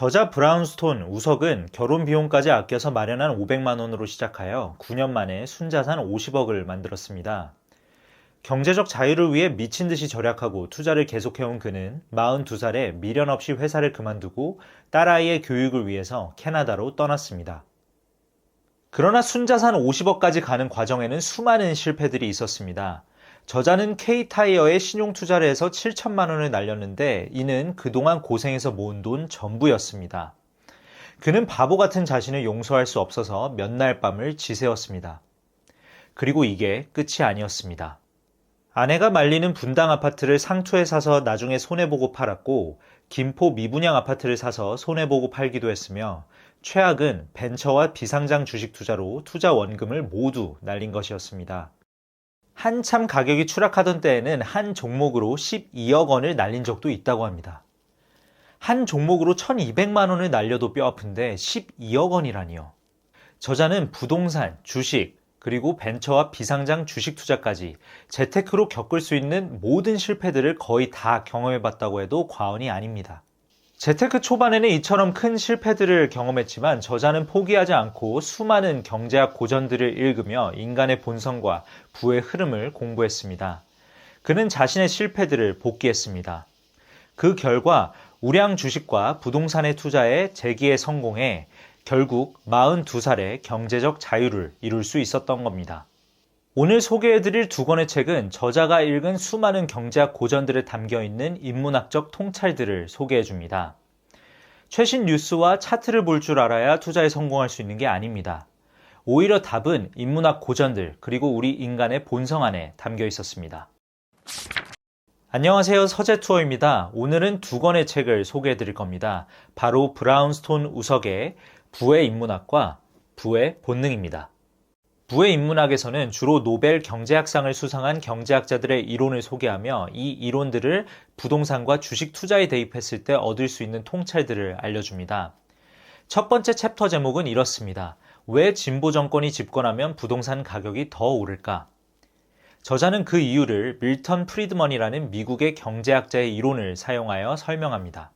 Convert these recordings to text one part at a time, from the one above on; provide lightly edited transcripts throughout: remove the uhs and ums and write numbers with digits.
저자 브라운스톤 우석은 결혼 비용까지 아껴서 마련한 500만 원으로 시작하여 9년 만에 순자산 50억을 만들었습니다. 경제적 자유를 위해 미친 듯이 절약하고 투자를 계속해온 그는 42살에 미련 없이 회사를 그만두고 딸아이의 교육을 위해서 캐나다로 떠났습니다. 그러나 순자산 50억까지 가는 과정에는 수많은 실패들이 있었습니다. 저자는 K타이어에 신용투자를 해서 7천만 원을 날렸는데 이는 그동안 고생해서 모은 돈 전부였습니다. 그는 바보 같은 자신을 용서할 수 없어서 몇 날 밤을 지새웠습니다. 그리고 이게 끝이 아니었습니다. 아내가 말리는 분당 아파트를 상투에 사서 나중에 손해보고 팔았고 김포 미분양 아파트를 사서 손해보고 팔기도 했으며 최악은 벤처와 비상장 주식 투자로 투자 원금을 모두 날린 것이었습니다. 한참 가격이 추락하던 때에는 한 종목으로 12억 원을 날린 적도 있다고 합니다. 한 종목으로 1200만 원을 날려도 뼈아픈데 12억 원이라니요. 저자는 부동산, 주식, 그리고 벤처와 비상장 주식 투자까지 재테크로 겪을 수 있는 모든 실패들을 거의 다 경험해봤다고 해도 과언이 아닙니다. 재테크 초반에는 이처럼 큰 실패들을 경험했지만 저자는 포기하지 않고 수많은 경제학 고전들을 읽으며 인간의 본성과 부의 흐름을 공부했습니다. 그는 자신의 실패들을 복기했습니다. 그 결과 우량 주식과 부동산의 투자에 재기에 성공해 결국 42살에 경제적 자유를 이룰 수 있었던 겁니다. 오늘 소개해드릴 두 권의 책은 저자가 읽은 수많은 경제학 고전들에 담겨있는 인문학적 통찰들을 소개해줍니다. 최신 뉴스와 차트를 볼 줄 알아야 투자에 성공할 수 있는 게 아닙니다. 오히려 답은 인문학 고전들 그리고 우리 인간의 본성 안에 담겨 있었습니다. 안녕하세요, 서재투어입니다. 오늘은 두 권의 책을 소개해드릴 겁니다. 바로 브라운스톤 우석의 부의 인문학과 부의 본능입니다. 부의 인문학에서는 주로 노벨 경제학상을 수상한 경제학자들의 이론을 소개하며 이 이론들을 부동산과 주식 투자에 대입했을 때 얻을 수 있는 통찰들을 알려줍니다. 첫 번째 챕터 제목은 이렇습니다. 왜 진보 정권이 집권하면 부동산 가격이 더 오를까? 저자는 그 이유를 밀턴 프리드먼이라는 미국의 경제학자의 이론을 사용하여 설명합니다.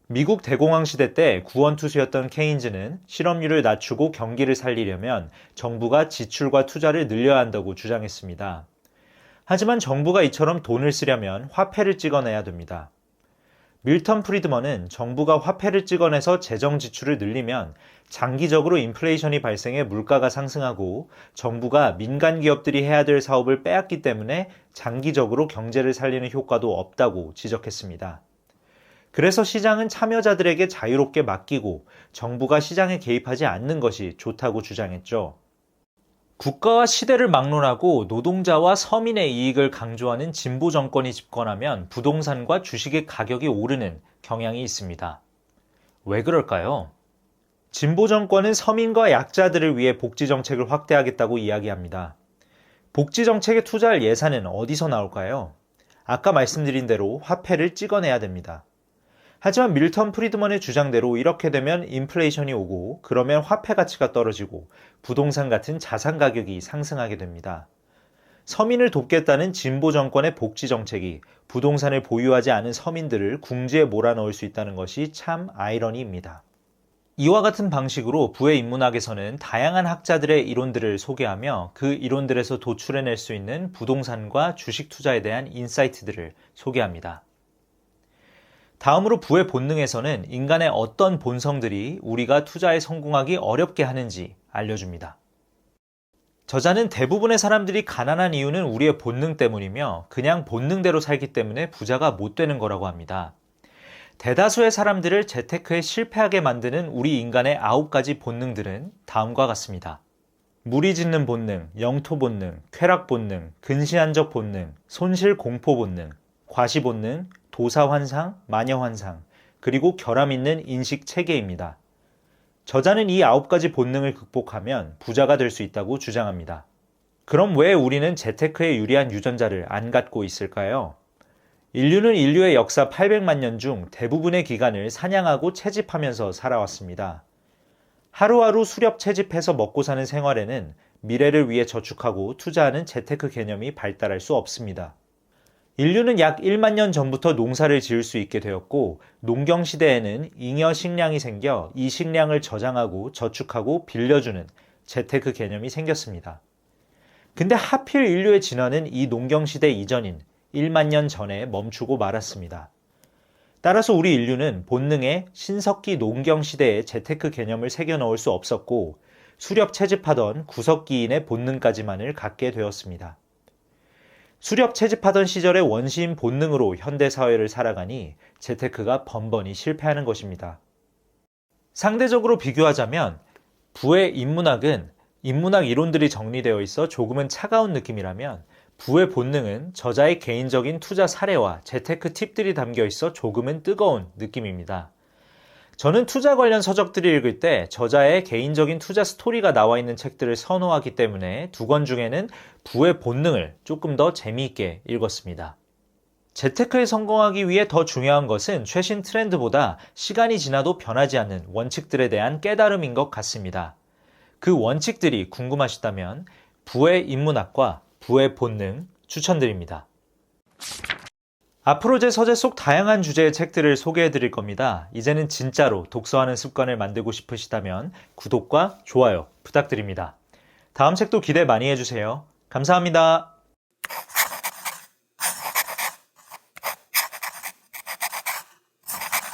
미국 대공황 시대 때 구원투수였던 케인즈는 실업률을 낮추고 경기를 살리려면 정부가 지출과 투자를 늘려야 한다고 주장했습니다. 하지만 정부가 이처럼 돈을 쓰려면 화폐를 찍어내야 됩니다. 밀턴 프리드먼은 정부가 화폐를 찍어내서 재정 지출을 늘리면 장기적으로 인플레이션이 발생해 물가가 상승하고 정부가 민간 기업들이 해야 될 사업을 빼앗기 때문에 장기적으로 경제를 살리는 효과도 없다고 지적했습니다. 그래서 시장은 참여자들에게 자유롭게 맡기고 정부가 시장에 개입하지 않는 것이 좋다고 주장했죠. 국가와 시대를 막론하고 노동자와 서민의 이익을 강조하는 진보 정권이 집권하면 부동산과 주식의 가격이 오르는 경향이 있습니다. 왜 그럴까요? 진보 정권은 서민과 약자들을 위해 복지 정책을 확대하겠다고 이야기합니다. 복지 정책에 투자할 예산은 어디서 나올까요? 아까 말씀드린 대로 화폐를 찍어내야 됩니다. 하지만 밀턴 프리드먼의 주장대로 이렇게 되면 인플레이션이 오고 그러면 화폐 가치가 떨어지고 부동산 같은 자산 가격이 상승하게 됩니다. 서민을 돕겠다는 진보 정권의 복지 정책이 부동산을 보유하지 않은 서민들을 궁지에 몰아넣을 수 있다는 것이 참 아이러니입니다. 이와 같은 방식으로 부의 인문학에서는 다양한 학자들의 이론들을 소개하며 그 이론들에서 도출해낼 수 있는 부동산과 주식 투자에 대한 인사이트들을 소개합니다. 다음으로 부의 본능에서는 인간의 어떤 본성들이 우리가 투자에 성공하기 어렵게 하는지 알려줍니다. 저자는 대부분의 사람들이 가난한 이유는 우리의 본능 때문이며 그냥 본능대로 살기 때문에 부자가 못 되는 거라고 합니다. 대다수의 사람들을 재테크에 실패하게 만드는 우리 인간의 9가지 본능들은 다음과 같습니다. 무리 짓는 본능, 영토 본능, 쾌락 본능, 근시안적 본능, 손실 공포 본능, 과시 본능, 도사환상, 마녀환상, 그리고 결함 있는 인식 체계입니다. 저자는 이 9가지 본능을 극복하면 부자가 될 수 있다고 주장합니다. 그럼 왜 우리는 재테크에 유리한 유전자를 안 갖고 있을까요? 인류는 인류의 역사 800만 년 중 대부분의 기간을 사냥하고 채집하면서 살아왔습니다. 하루하루 수렵 채집해서 먹고 사는 생활에는 미래를 위해 저축하고 투자하는 재테크 개념이 발달할 수 없습니다. 인류는 약 1만 년 전부터 농사를 지을 수 있게 되었고, 농경시대에는 잉여 식량이 생겨 이 식량을 저장하고 저축하고 빌려주는 재테크 개념이 생겼습니다. 근데 하필 인류의 진화는 이 농경시대 이전인 1만 년 전에 멈추고 말았습니다. 따라서 우리 인류는 본능에 신석기 농경시대의 재테크 개념을 새겨 넣을 수 없었고, 수렵 채집하던 구석기인의 본능까지만을 갖게 되었습니다. 수렵 채집하던 시절의 원시인 본능으로 현대사회를 살아가니 재테크가 번번이 실패하는 것입니다. 상대적으로 비교하자면 부의 인문학은 인문학 이론들이 정리되어 있어 조금은 차가운 느낌이라면, 부의 본능은 저자의 개인적인 투자 사례와 재테크 팁들이 담겨 있어 조금은 뜨거운 느낌입니다. 저는 투자 관련 서적들을 읽을 때 저자의 개인적인 투자 스토리가 나와 있는 책들을 선호하기 때문에 두 권 중에는 부의 본능을 조금 더 재미있게 읽었습니다. 재테크에 성공하기 위해 더 중요한 것은 최신 트렌드보다 시간이 지나도 변하지 않는 원칙들에 대한 깨달음인 것 같습니다. 그 원칙들이 궁금하시다면 부의 인문학과 부의 본능 추천드립니다. 앞으로 제 서재 속 다양한 주제의 책들을 소개해 드릴 겁니다. 이제는 진짜로 독서하는 습관을 만들고 싶으시다면 구독과 좋아요 부탁드립니다. 다음 책도 기대 많이 해주세요. 감사합니다.